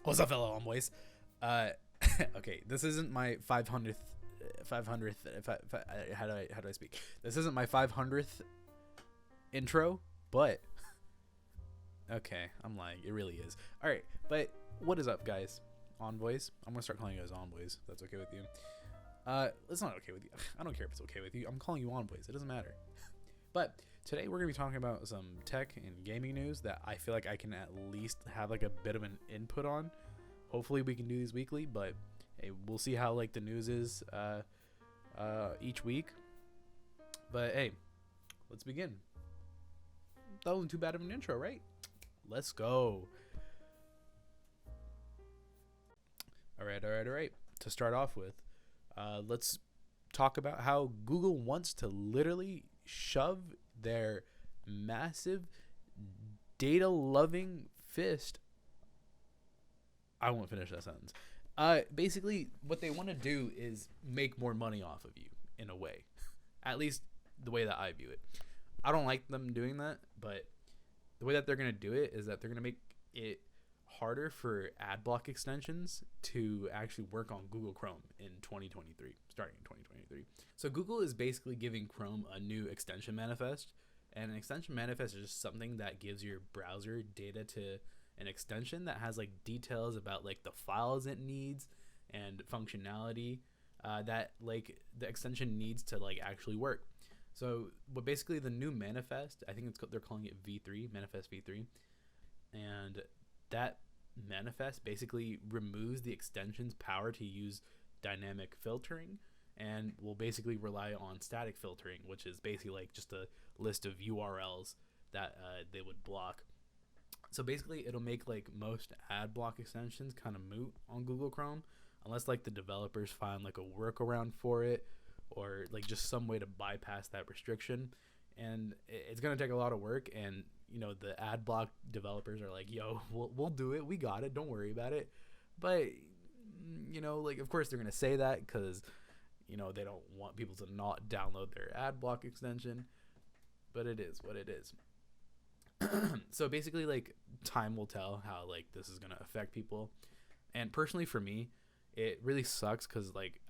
What's up, fellow homeboys? Uh, okay, this isn't my 500th. How do I speak? This isn't my 500th intro, but okay, I'm lying. It really is. All right, but what is up, guys? Envoys. I'm gonna start calling you guys envoys. If that's okay with you. It's not okay with you. I don't care if it's okay with you. I'm calling you envoys. It doesn't matter. But today we're gonna be talking about some tech and gaming news that I feel like I can at least have like a bit of an input on. Hopefully we can do these weekly, but hey, we'll see how like the news is each week. But hey, let's begin. That wasn't too bad of an intro, right? Let's go. All right. To start off with, let's talk about how Google wants to literally shove their massive data-loving fist. I won't finish that sentence. Basically, what they want to do is make more money off of you, in a way. At least the way that I view it. I don't like them doing that, but the way that they're going to do it is that they're going to make it harder for ad block extensions to actually work on Google Chrome in 2023, starting in 2023. So Google is basically giving Chrome a new extension manifest, and an extension manifest is just something that gives your browser data to an extension that has like details about like the files it needs and functionality that like the extension needs to like actually work. So what basically the new manifest, I think they're calling it V3, manifest V3, and that manifest basically removes the extension's power to use dynamic filtering and will basically rely on static filtering, which is basically like just a list of URLs that they would block. So basically it'll make like most ad block extensions kind of moot on Google Chrome unless like the developers find like a workaround for it or like just some way to bypass that restriction. And it's going to take a lot of work, and you know the ad block developers are like, yo, we'll do it, we got it, don't worry about it. But you know, like of course they're going to say that because you know they don't want people to not download their ad block extension, but it is what it is. So basically like time will tell how like this is going to affect people. And personally for me, it really sucks because like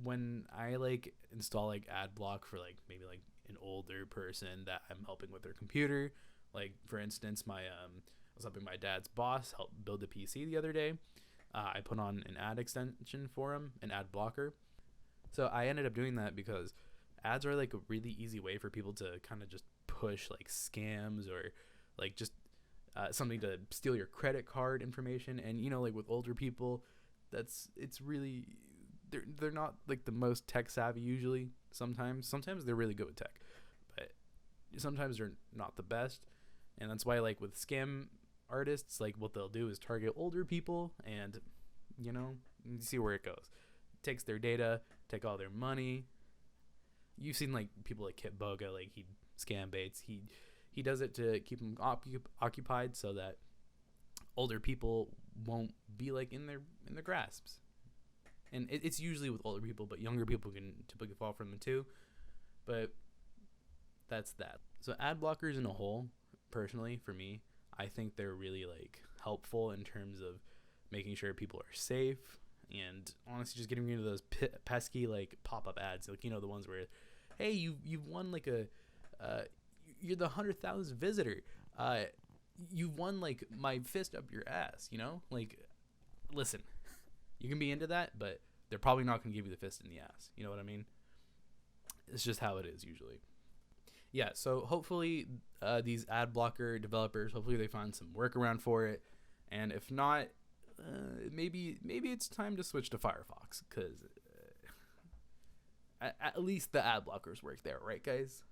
when I like install like ad block for like maybe like an older person that I'm helping with their computer, like for instance I was helping my dad's boss help build a PC the other day. I put on an ad extension for him, an ad blocker. So I ended up doing that because ads are like a really easy way for people to kind of just push like scams or like just something to steal your credit card information. And you know, like with older people, it's really they're not like the most tech savvy usually. Sometimes they're really good with tech, but sometimes they're not the best. And that's why like with scam artists, like what they'll do is target older people, and you know, you see where it goes. Takes their data, take all their money. You've seen like people like Kit Boga, like he scam baits. He does it to keep them occupied so that older people won't be like in their grasps. And it's usually with older people, but younger people can typically fall from them too. But that's that. So ad blockers in a whole, personally for me, I think they're really like helpful in terms of making sure people are safe, and honestly just getting rid of those pesky like pop-up ads, like you know the ones where, hey, you've won like you're the 100,000th visitor, you've won like my fist up your ass, you know, like listen. You can be into that, but they're probably not going to give you the fist in the ass. You know what I mean? It's just how it is usually. Yeah, so hopefully these ad blocker developers, hopefully they find some workaround for it. And if not, maybe it's time to switch to Firefox, because at least the ad blockers work there, right, guys?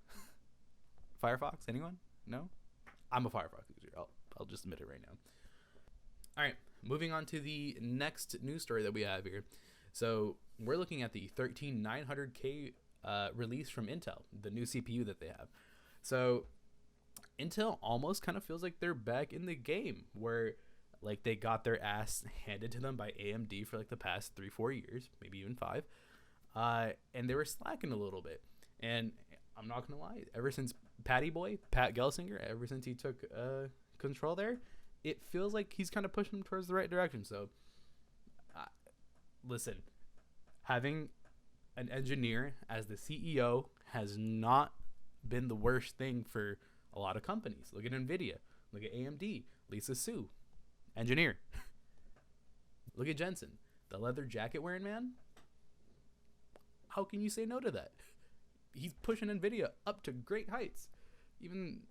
Firefox? Anyone? No? I'm a Firefox user. I'll just admit it right now. All right. Moving on to the next news story that we have here. So we're looking at the 13900K release from Intel, the new CPU that they have. So Intel almost kind of feels like they're back in the game, where like they got their ass handed to them by AMD for like the past 3-4 years, maybe even 5, and they were slacking a little bit. And I'm not gonna lie, ever since Pat Gelsinger, ever since he took control there, it feels like he's kind of pushing towards the right direction. So, listen, having an engineer as the CEO has not been the worst thing for a lot of companies. Look at Nvidia, look at AMD, Lisa Su, engineer. Look at Jensen, the leather jacket wearing man. How can you say no to that? He's pushing Nvidia up to great heights. Even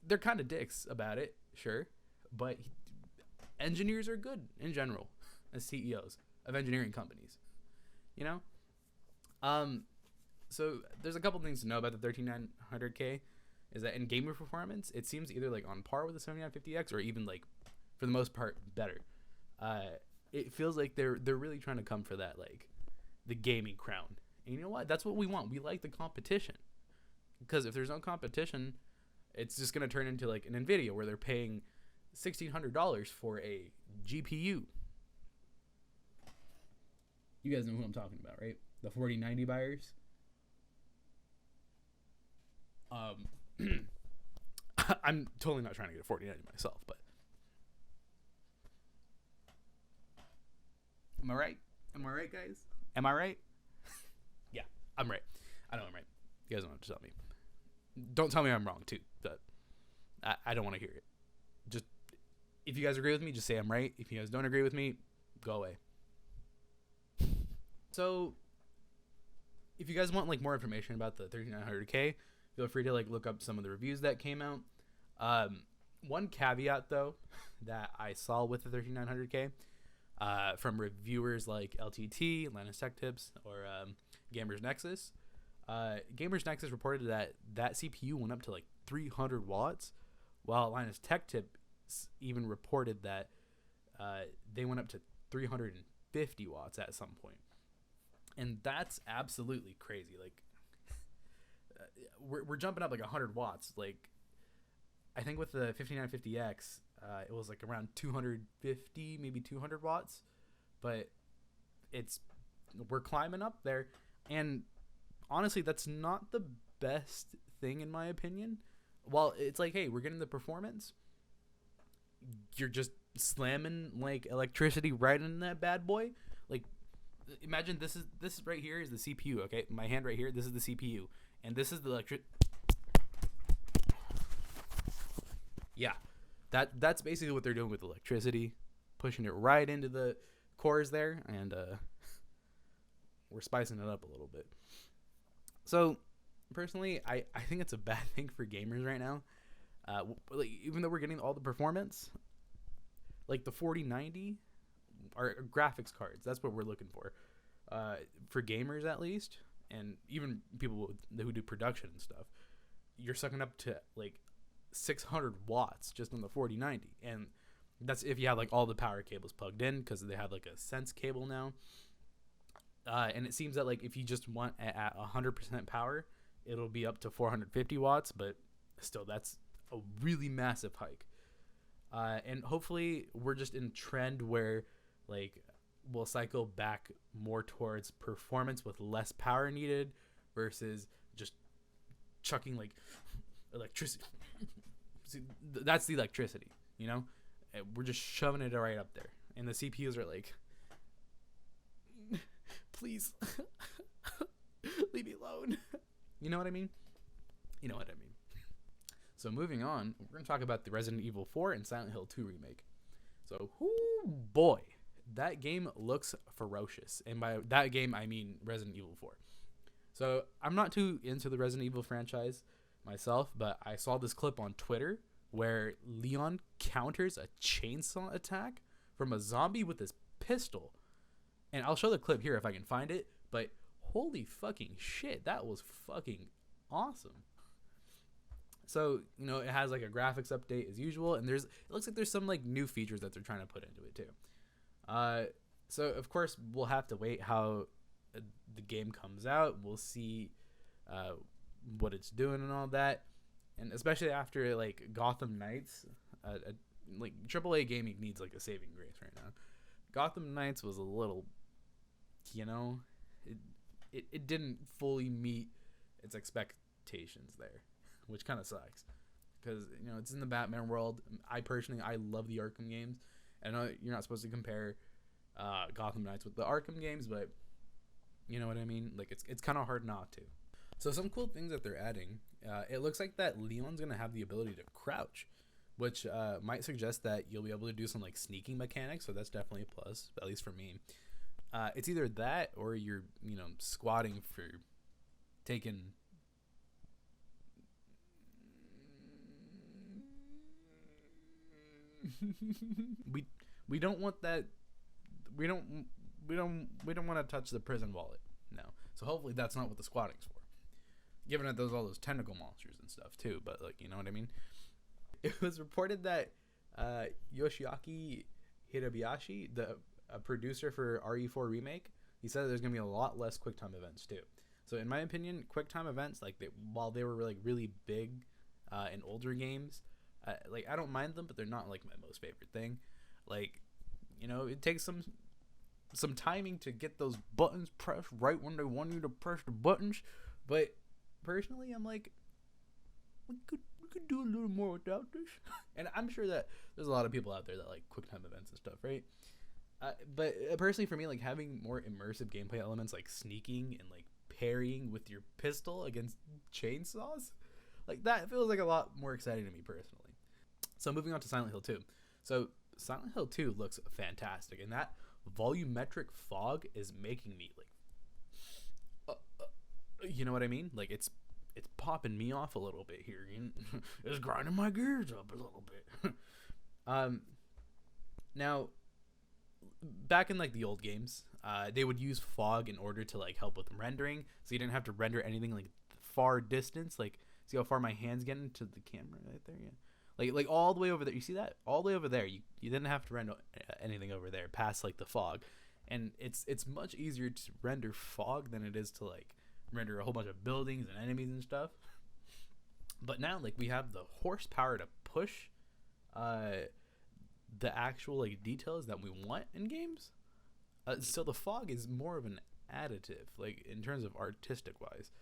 they're kind of dicks about it, sure, but engineers are good in general as CEOs of engineering companies, you know. So there's a couple things to know about the 13900K. Is that in gamer performance, it seems either like on par with the 7950X or even like, for the most part, better. It feels like they're really trying to come for that, like, the gaming crown. And you know what? That's what we want. We like the competition. Because if there's no competition, it's just going to turn into like an Nvidia where they're paying $1,600 for a GPU. You guys know who I'm talking about, right? The 4090 buyers. I'm totally not trying to get a 4090 myself, but am I right? Am I right, guys? Am I right? Yeah, I'm right. I know I'm right. You guys don't have to tell me. Don't tell me I'm wrong, too. But I don't want to hear it. Just, if you guys agree with me, just say I'm right. If you guys don't agree with me, go away. So, if you guys want like more information about the 3900K, feel free to like look up some of the reviews that came out. One caveat though that I saw with the 3900K from reviewers like LTT, Linus Tech Tips, or Gamers Nexus. Gamers Nexus reported that CPU went up to like 300 watts, while Linus Tech Tips even reported that they went up to 350 watts at some point. And that's absolutely crazy. Like, we're jumping up like 100 watts. Like, I think with the 5950X, it was like around 250, maybe 200 watts. But we're climbing up there. And honestly, that's not the best thing in my opinion. While it's like, hey, we're getting the performance, you're just slamming like electricity right in that bad boy. Like, imagine this right here is the CPU, okay? My hand right here, this is the CPU. And this is the Yeah. That's basically what they're doing with electricity. Pushing it right into the cores there. And we're spicing it up a little bit. So, personally, I think it's a bad thing for gamers right now. Like, even though we're getting all the performance, like the 4090 are graphics cards. That's what we're looking for gamers at least, and even people who do production and stuff. You're sucking up to like 600 watts just on the 4090, and that's if you have like all the power cables plugged in, because they have like a Sense cable now. And it seems that like if you just want at 100% power, it'll be up to 450 watts, but still that's a really massive hike. And hopefully we're just in a trend where like we'll cycle back more towards performance with less power needed versus just chucking like electricity. See, that's the electricity, you know? We're just shoving it right up there. And the CPUs are like, please, leave me alone. You know what I mean? You know what I mean. So moving on, we're going to talk about the Resident Evil 4 and Silent Hill 2 remake. So, boy, that game looks ferocious. And by that game, I mean Resident Evil 4. So I'm not too into the Resident Evil franchise myself, but I saw this clip on Twitter where Leon counters a chainsaw attack from a zombie with his pistol. And I'll show the clip here if I can find it, but holy fucking shit, that was fucking awesome. So, you know, it has like a graphics update as usual, and it looks like there's some like new features that they're trying to put into it too. So of course we'll have to wait how the game comes out. We'll see what it's doing and all that, and especially after like Gotham Knights, like AAA gaming needs like a saving grace right now. Gotham Knights was a little, you know, it didn't fully meet its expectations there, which kind of sucks, because it's in the Batman world. I love the Arkham games. I know you're not supposed to compare Gotham Knights with the Arkham games, but you know what I mean. Like it's kind of hard not to. So some cool things that they're adding. It looks like that Leon's gonna have the ability to crouch, which might suggest that you'll be able to do some like sneaking mechanics. So that's definitely a plus, at least for me. It's either that or you're squatting for taking. we don't want that. We don't want to touch the prison wallet. No. So hopefully that's not what the squatting's for. Given that there's all those tentacle monsters and stuff too, but like you know what I mean. It was reported that Yoshiaki Hirabayashi, the producer for RE4 remake, he said there's gonna be a lot less QuickTime events too. So in my opinion, QuickTime events, like while they were like really big in older games, like I don't mind them, but they're not like my most favorite thing. Like it takes some timing to get those buttons pressed right when they want you to press the buttons. But personally, I'm like, we could do a little more without this. And I'm sure that there's a lot of people out there that like QuickTime events and stuff, right? But personally, for me, like having more immersive gameplay elements like sneaking and like parrying with your pistol against chainsaws, like that feels like a lot more exciting to me personally. So moving on to Silent Hill 2. So Silent Hill 2 looks fantastic, and that volumetric fog is making me like, you know what I mean? Like it's popping me off a little bit here. It's grinding my gears up a little bit. Now, back in like the old games, they would use fog in order to like help with rendering, so you didn't have to render anything like far distance. Like, see how far my hands get into the camera right there? Yeah. Like all the way over there. You see that? All the way over there. You didn't have to render anything over there past like the fog. And it's much easier to render fog than it is to like render a whole bunch of buildings and enemies and stuff. But now like we have the horsepower to push the actual like details that we want in games. So the fog is more of an additive, like in terms of artistic wise.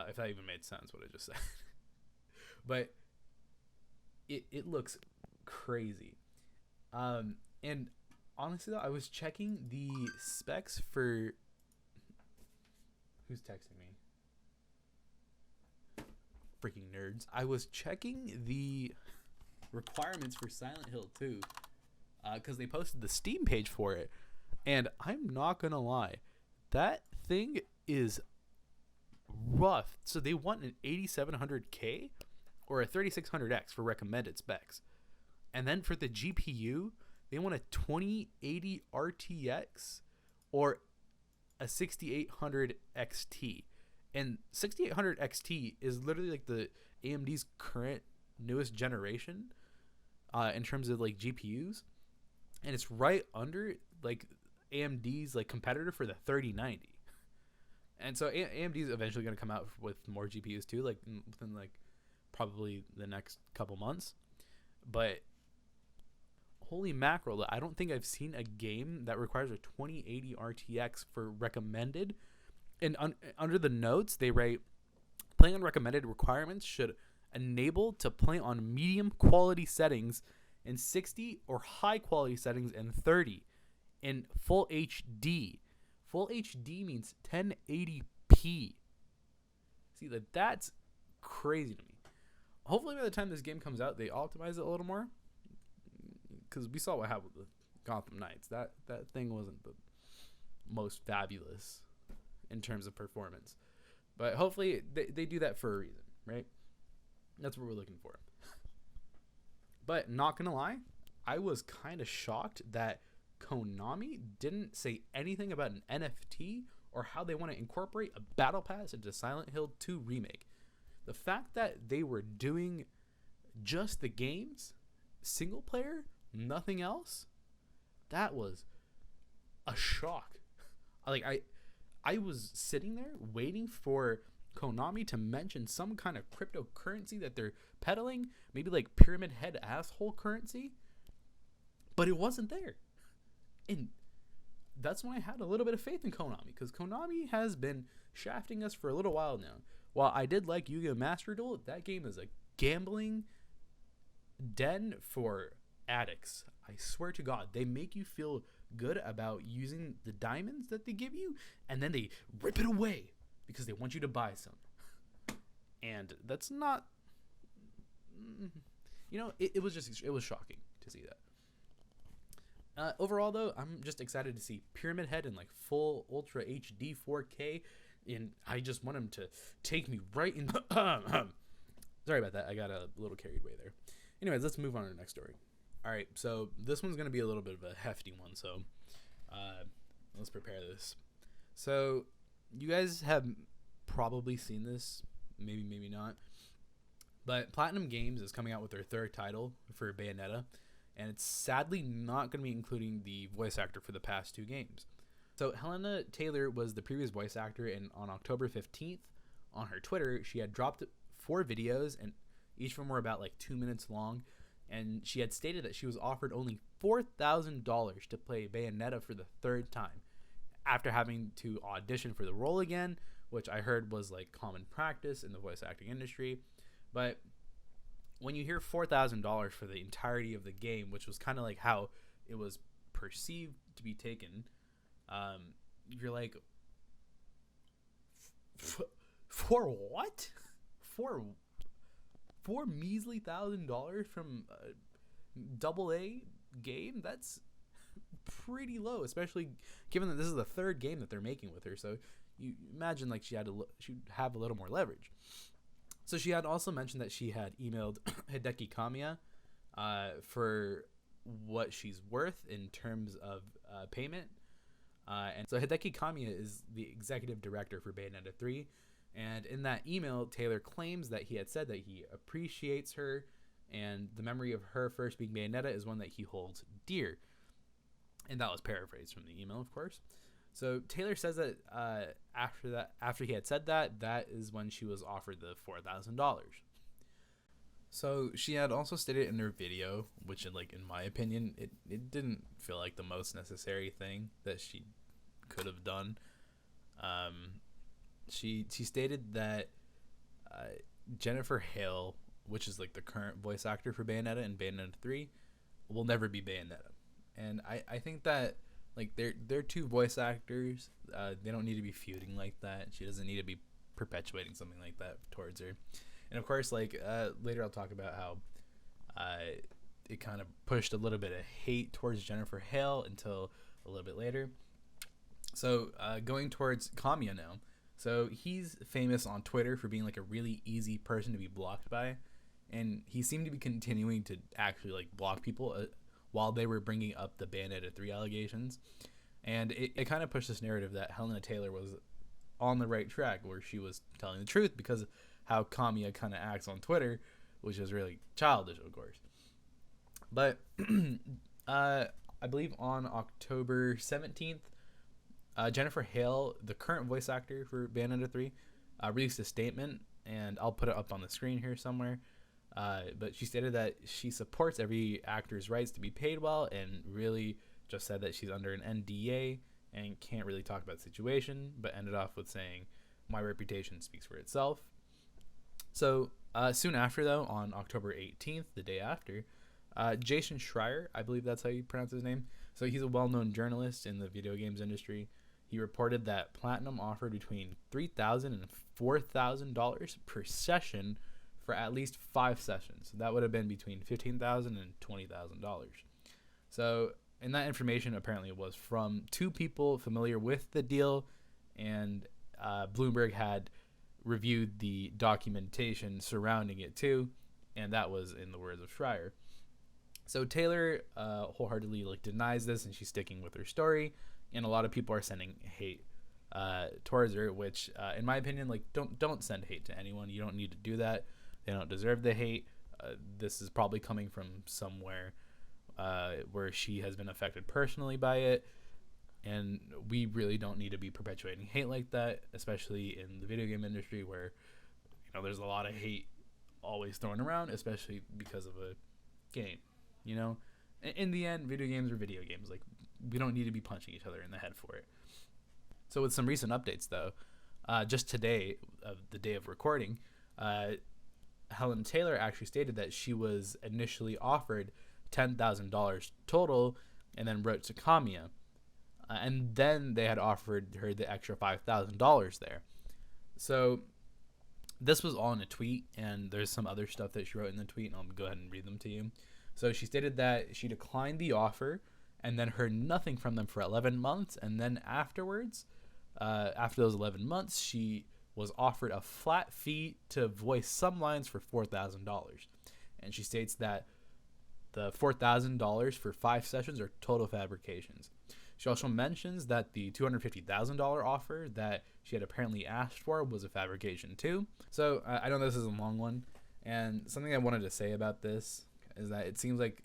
If that even made sense what I just said. But it looks crazy. And honestly though, I was checking the specs for who's texting me? Freaking nerds. I was checking the requirements for Silent Hill 2 because they posted the Steam page for it, and I'm not gonna lie, that thing is rough. So they want an 8700K or a 3600X for recommended specs. And then for the GPU, they want a 2080 RTX or a 6800 XT. And 6800 XT is literally like the AMD's current newest generation in terms of like GPUs. And it's right under like AMD's like competitor for the 3090. And so AMD's eventually going to come out with more GPUs too, like within like probably the next couple months. But holy mackerel, I don't think I've seen a game that requires a 2080 RTX for recommended. And under the notes, they write, playing on recommended requirements should enable to play on medium quality settings in 60 or high quality settings in 30 in full HD. Full HD means 1080p. See, that's crazy to me. Hopefully by the time this game comes out, they optimize it a little more. Because we saw what happened with Gotham Knights. That thing wasn't the most fabulous in terms of performance. But hopefully they do that for a reason, right? That's what we're looking for. But not going to lie, I was kind of shocked that Konami didn't say anything about an NFT or how they want to incorporate a battle pass into Silent Hill 2 Remake. The fact that they were doing just the games, single player, nothing else, that was a shock. Like I was sitting there waiting for Konami to mention some kind of cryptocurrency that they're peddling, maybe like Pyramid Head asshole currency, but it wasn't there. And that's when I had a little bit of faith in Konami, because Konami has been shafting us for a little while now. While I did like Yu-Gi-Oh! Master Duel, that game is a gambling den for addicts. I swear to God, they make you feel good about using the diamonds that they give you, and then they rip it away because they want you to buy some. And that's not, it was shocking to see that. Overall, though, I'm just excited to see Pyramid Head in like full Ultra HD 4K, and I just want him to take me right in the. Sorry about that. I got a little carried away there. Anyways, let's move on to the next story. All right, so this one's going to be a little bit of a hefty one, so let's prepare this. So you guys have probably seen this, maybe not, but Platinum Games is coming out with their third title for Bayonetta, and it's sadly not going to be including the voice actor for the past two games. So Helena Taylor was the previous voice actor, and on October 15th, on her Twitter, she had dropped 4 videos, and each of them were about like 2 minutes long. And she had stated that she was offered only $4,000 to play Bayonetta for the third time, after having to audition for the role again, which I heard was like common practice in the voice acting industry. But when you hear $4,000 for the entirety of the game, which was kind of like how it was perceived to be taken, you're like, for what? For measly $1,000 from a AA game? That's pretty low, especially given that this is the third game that they're making with her. So you imagine like she'd have a little more leverage. So she had also mentioned that she had emailed Hideki Kamiya for what she's worth in terms of payment. And so Hideki Kamiya is the executive director for Bayonetta 3. And in that email, Taylor claims that he had said that he appreciates her, and the memory of her first being Bayonetta is one that he holds dear. And that was paraphrased from the email, of course. So Taylor says that after he had said that, that is when she was offered the $4,000. So she had also stated in her video, which in my opinion, it didn't feel like the most necessary thing that she could have done. She stated that Jennifer Hale, which is like the current voice actor for Bayonetta and Bayonetta 3, will never be Bayonetta. And I think that like they're two voice actors. They don't need to be feuding like that. She doesn't need to be perpetuating something like that towards her. And of course, like later I'll talk about how it kind of pushed a little bit of hate towards Jennifer Hale until a little bit later. So going towards Kamiya now. So he's famous on Twitter for being like a really easy person to be blocked by, and he seemed to be continuing to actually like block people while they were bringing up the Bayonetta 3 allegations. And it kind of pushed this narrative that Helena Taylor was on the right track, where she was telling the truth because of how Kamiya kind of acts on Twitter, which is really childish, of course. But I believe on October 17th, Jennifer Hale, the current voice actor for Bayonetta 3, released a statement, and I'll put it up on the screen here somewhere. But she stated that she supports every actor's rights to be paid well, and really just said that she's under an NDA and can't really talk about the situation, but ended off with saying, "My reputation speaks for itself." So soon after, though, on October 18th, the day after, Jason Schreier, I believe that's how you pronounce his name. So he's a well-known journalist in the video games industry. He reported that Platinum offered between $3,000 and $4,000 per session for at least 5 sessions. So that would have been between $15,000 and $20,000. So, and that information apparently was from 2 people familiar with the deal, and Bloomberg had reviewed the documentation surrounding it too, and that was in the words of Schreier. So Taylor wholeheartedly denies this, and she's sticking with her story, and a lot of people are sending hate towards her, which in my opinion, don't send hate to anyone. You don't need to do that. They don't deserve the hate. This is probably coming from somewhere where she has been affected personally by it, and we really don't need to be perpetuating hate like that, especially in the video game industry where there's a lot of hate always thrown around, especially because of a game. In the end, video games are video games. We don't need to be punching each other in the head for it. So with some recent updates, though, just today, of the day of recording, Helen Taylor actually stated that she was initially offered $10,000 total, and then wrote to Kamiya, and then they had offered her the extra $5,000 there. So this was all in a tweet, and there's some other stuff that she wrote in the tweet, and I'll go ahead and read them to you. So she stated that she declined the offer and then heard nothing from them for 11 months, and then afterwards, after those 11 months, she was offered a flat fee to voice some lines for $4,000. And she states that the $4,000 for 5 sessions are total fabrications. She also mentions that the $250,000 offer that she had apparently asked for was a fabrication too. So I know this is a long one, and something I wanted to say about this is that it seems like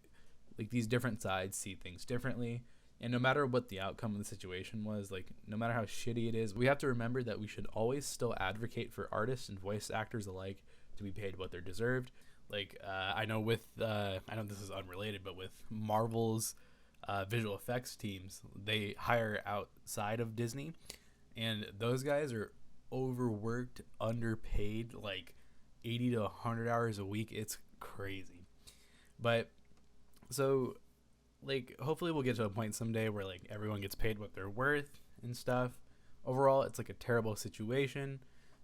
these different sides see things differently, and no matter what the outcome of the situation was, like no matter how shitty it is, we have to remember that we should always still advocate for artists and voice actors alike to be paid what they're deserved. Like I know this is unrelated, but with Marvel's visual effects teams, they hire outside of Disney, and those guys are overworked, underpaid, like 80 to 100 hours a week. It's crazy. But so like hopefully we'll get to a point someday where like everyone gets paid what they're worth and stuff. Overall, it's like a terrible situation,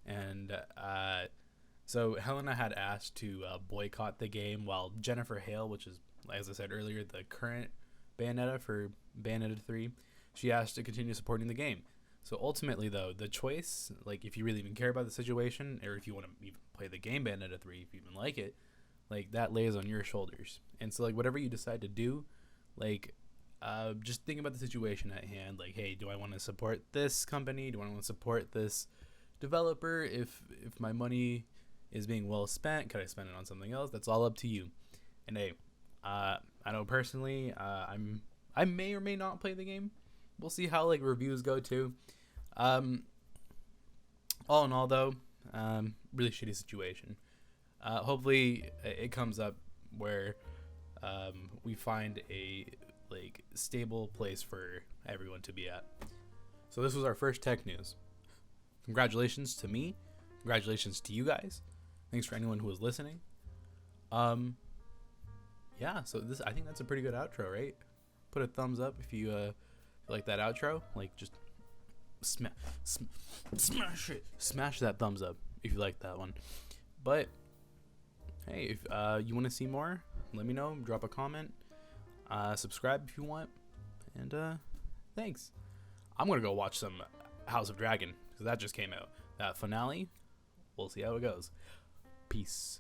and so Helena had asked to boycott the game, while Jennifer Hale, which is, as I said earlier, the current Bayonetta for Bayonetta 3, she asked to continue supporting the game. So ultimately, though, the choice, like if you really even care about the situation, or if you want to even play the game Bayonetta 3, if you even like it, like that lays on your shoulders. And so like whatever you decide to do, like just think about the situation at hand. Like, hey, do I want to support this company? Do I want to support this developer? If my money is being well spent, could I spend it on something else? That's all up to you. And hey, I know personally, I may or may not play the game. We'll see how like reviews go too. All in all, though, really shitty situation. Hopefully, it comes up where we find a like stable place for everyone to be at. So this was our first tech news. Congratulations to me. Congratulations to you guys. Thanks for anyone who was listening. Yeah, so I think that's a pretty good outro, right? Put a thumbs up if you like that outro. Like just smash it. Smash that thumbs up if you like that one. But hey, if you want to see more, let me know. Drop a comment. Subscribe if you want. And thanks. I'm gonna go watch some House of Dragon because that just came out. That finale. We'll see how it goes. Peace.